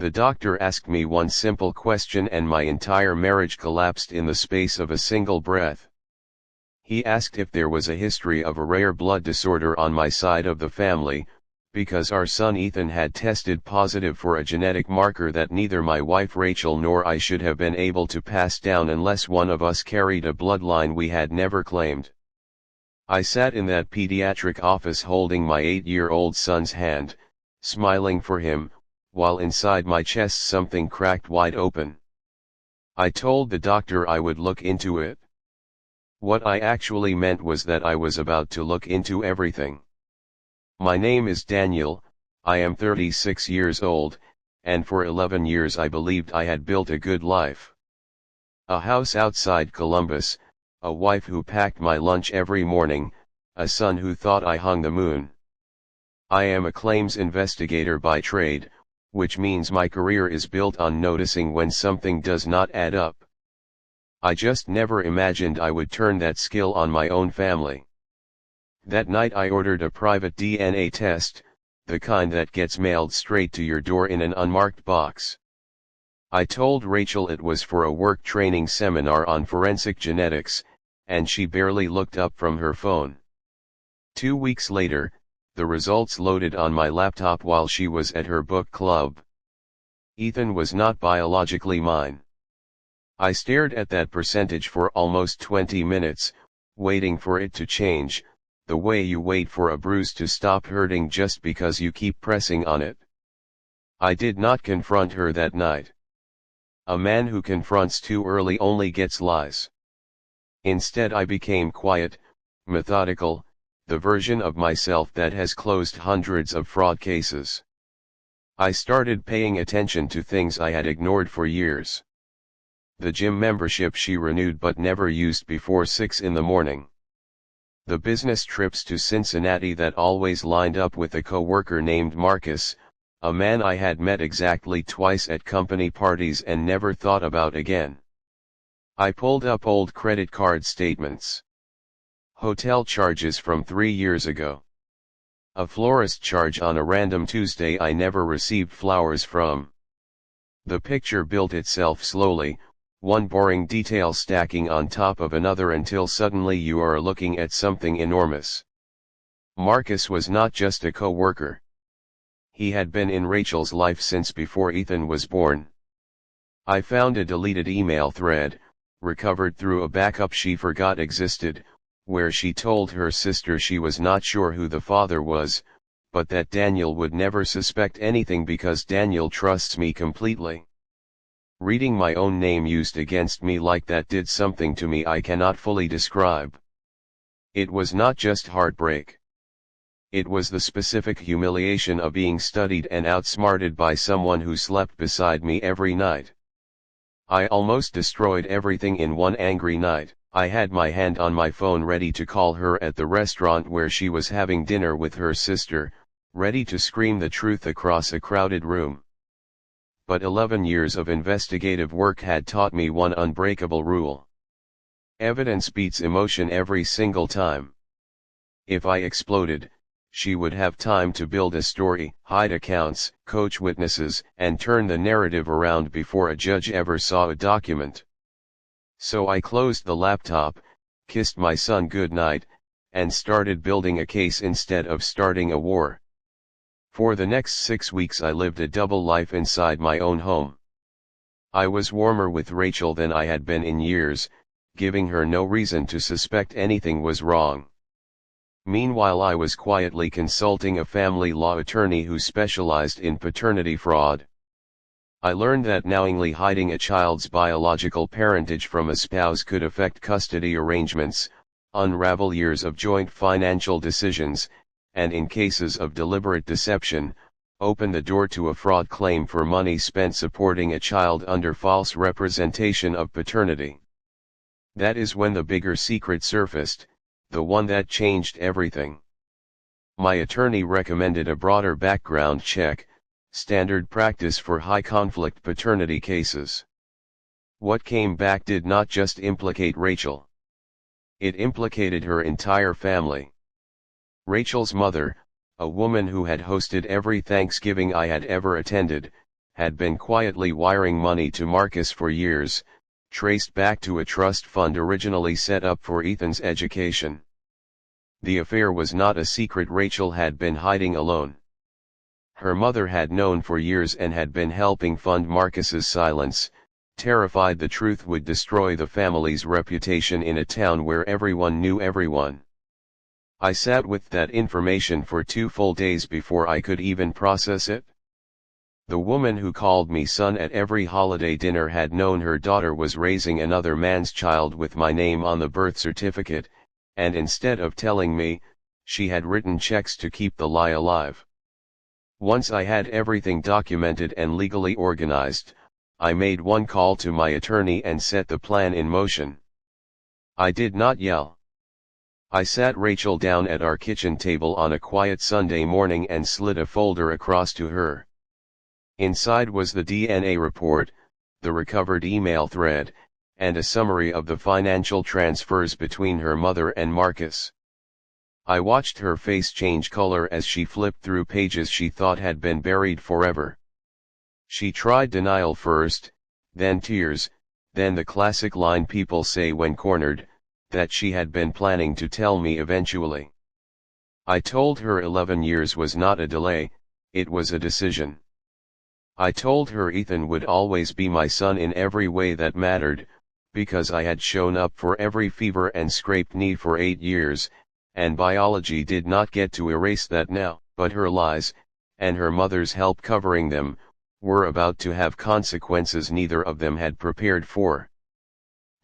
The doctor asked me one simple question and my entire marriage collapsed in the space of a single breath. He asked if there was a history of a rare blood disorder on my side of the family, because our son Ethan had tested positive for a genetic marker that neither my wife Rachel nor I should have been able to pass down unless one of us carried a bloodline we had never claimed. I sat in that pediatric office holding my 8-year-old son's hand, smiling for him, while inside my chest something cracked wide open. I told the doctor I would look into it. What I actually meant was that I was about to look into everything. My name is Daniel, I am 36 years old, and for 11 years I believed I had built a good life. A house outside Columbus, a wife who packed my lunch every morning, a son who thought I hung the moon. I am a claims investigator by trade, which means my career is built on noticing when something does not add up. I just never imagined I would turn that skill on my own family. That night I ordered a private DNA test, the kind that gets mailed straight to your door in an unmarked box. I told Rachel it was for a work training seminar on forensic genetics, and she barely looked up from her phone. 2 weeks later, the results loaded on my laptop while she was at her book club. Ethan was not biologically mine. I stared at that percentage for almost 20 minutes, waiting for it to change, the way you wait for a bruise to stop hurting just because you keep pressing on it. I did not confront her that night. A man who confronts too early only gets lies. Instead I became quiet, methodical, the version of myself that has closed hundreds of fraud cases. I started paying attention to things I had ignored for years. The gym membership she renewed but never used before 6 in the morning. The business trips to Cincinnati that always lined up with a co-worker named Marcus, a man I had met exactly twice at company parties and never thought about again. I pulled up old credit card statements. Hotel charges from 3 years ago. A florist charge on a random Tuesday I never received flowers from. The picture built itself slowly, one boring detail stacking on top of another until suddenly you are looking at something enormous. Marcus was not just a co-worker. He had been in Rachel's life since before Ethan was born. I found a deleted email thread, recovered through a backup she forgot existed, where she told her sister she was not sure who the father was, but that Daniel would never suspect anything because Daniel trusts me completely. Reading my own name used against me like that did something to me I cannot fully describe. It was not just heartbreak. It was the specific humiliation of being studied and outsmarted by someone who slept beside me every night. I almost destroyed everything in one angry night. I had my hand on my phone ready to call her at the restaurant where she was having dinner with her sister, ready to scream the truth across a crowded room. But 11 years of investigative work had taught me one unbreakable rule. Evidence beats emotion every single time. If I exploded, she would have time to build a story, hide accounts, coach witnesses, and turn the narrative around before a judge ever saw a document. So I closed the laptop, kissed my son goodnight, and started building a case instead of starting a war. For the next 6 weeks I lived a double life inside my own home. I was warmer with Rachel than I had been in years, giving her no reason to suspect anything was wrong. Meanwhile I was quietly consulting a family law attorney who specialized in paternity fraud. I learned that knowingly hiding a child's biological parentage from a spouse could affect custody arrangements, unravel years of joint financial decisions, and in cases of deliberate deception, open the door to a fraud claim for money spent supporting a child under false representation of paternity. That is when the bigger secret surfaced, the one that changed everything. My attorney recommended a broader background check, standard practice for high-conflict paternity cases. What came back did not just implicate Rachel. It implicated her entire family. Rachel's mother, a woman who had hosted every Thanksgiving I had ever attended, had been quietly wiring money to Marcus for years, traced back to a trust fund originally set up for Ethan's education. The affair was not a secret Rachel had been hiding alone. Her mother had known for years and had been helping fund Marcus's silence, terrified the truth would destroy the family's reputation in a town where everyone knew everyone. I sat with that information for 2 full days before I could even process it. The woman who called me son at every holiday dinner had known her daughter was raising another man's child with my name on the birth certificate, and instead of telling me, she had written checks to keep the lie alive. Once I had everything documented and legally organized, I made one call to my attorney and set the plan in motion. I did not yell. I sat Rachel down at our kitchen table on a quiet Sunday morning and slid a folder across to her. Inside was the DNA report, the recovered email thread, and a summary of the financial transfers between her mother and Marcus. I watched her face change color as she flipped through pages she thought had been buried forever. She tried denial first, then tears, then the classic line people say when cornered, that she had been planning to tell me eventually. I told her 11 years was not a delay, it was a decision. I told her Ethan would always be my son in every way that mattered, because I had shown up for every fever and scraped knee for 8 years, and biology did not get to erase that now, but her lies, and her mother's help covering them, were about to have consequences neither of them had prepared for.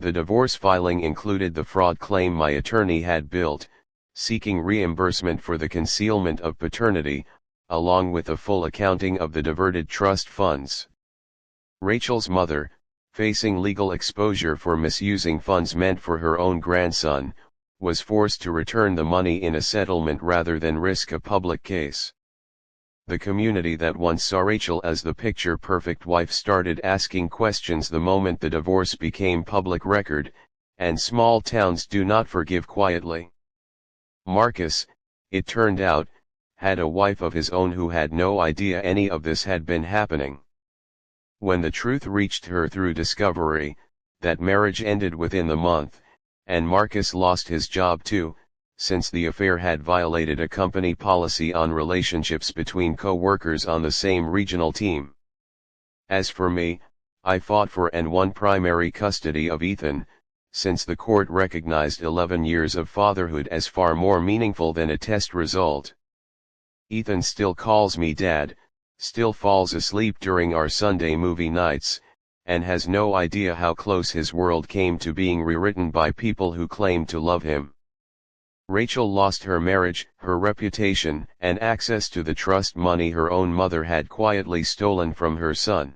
The divorce filing included the fraud claim my attorney had built, seeking reimbursement for the concealment of paternity, along with a full accounting of the diverted trust funds. Rachel's mother, facing legal exposure for misusing funds meant for her own grandson, was forced to return the money in a settlement rather than risk a public case. The community that once saw Rachel as the picture-perfect wife started asking questions the moment the divorce became public record, and small towns do not forgive quietly. Marcus, it turned out, had a wife of his own who had no idea any of this had been happening. When the truth reached her through discovery, that marriage ended within the month, and Marcus lost his job too, since the affair had violated a company policy on relationships between co-workers on the same regional team. As for me, I fought for and won primary custody of Ethan, since the court recognized 11 years of fatherhood as far more meaningful than a test result. Ethan still calls me dad, still falls asleep during our Sunday movie nights, and has no idea how close his world came to being rewritten by people who claim to love him. Rachel lost her marriage, her reputation, and access to the trust money her own mother had quietly stolen from her son.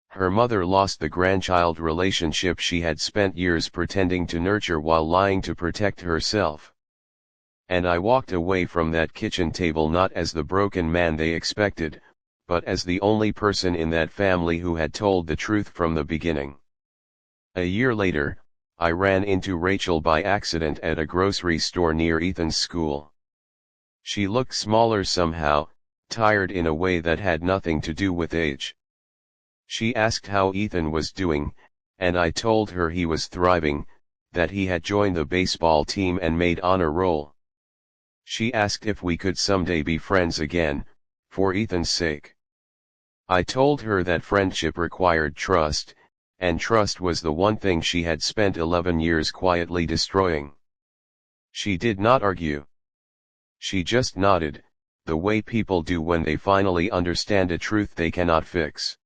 Her mother lost the grandchild relationship she had spent years pretending to nurture while lying to protect herself. And I walked away from that kitchen table not as the broken man they expected, but as the only person in that family who had told the truth from the beginning. A year later, I ran into Rachel by accident at a grocery store near Ethan's school. She looked smaller somehow, tired in a way that had nothing to do with age. She asked how Ethan was doing, and I told her he was thriving, that he had joined the baseball team and made honor roll. She asked if we could someday be friends again, for Ethan's sake. I told her that friendship required trust, and trust was the one thing she had spent 11 years quietly destroying. She did not argue. She just nodded, the way people do when they finally understand a truth they cannot fix.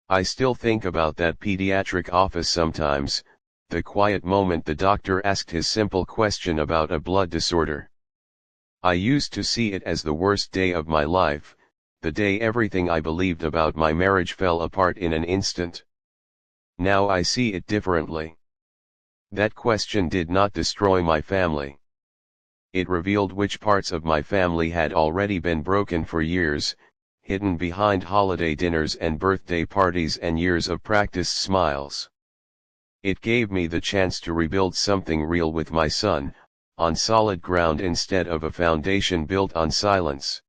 I still think about that pediatric office sometimes, the quiet moment the doctor asked his simple question about a blood disorder. I used to see it as the worst day of my life, the day everything I believed about my marriage fell apart in an instant. Now I see it differently. That question did not destroy my family. It revealed which parts of my family had already been broken for years, hidden behind holiday dinners and birthday parties and years of practiced smiles. It gave me the chance to rebuild something real with my son, on solid ground instead of a foundation built on silence.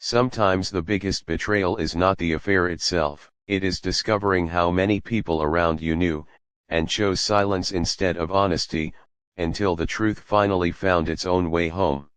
Sometimes the biggest betrayal is not the affair itself, it is discovering how many people around you knew, and chose silence instead of honesty, until the truth finally found its own way home.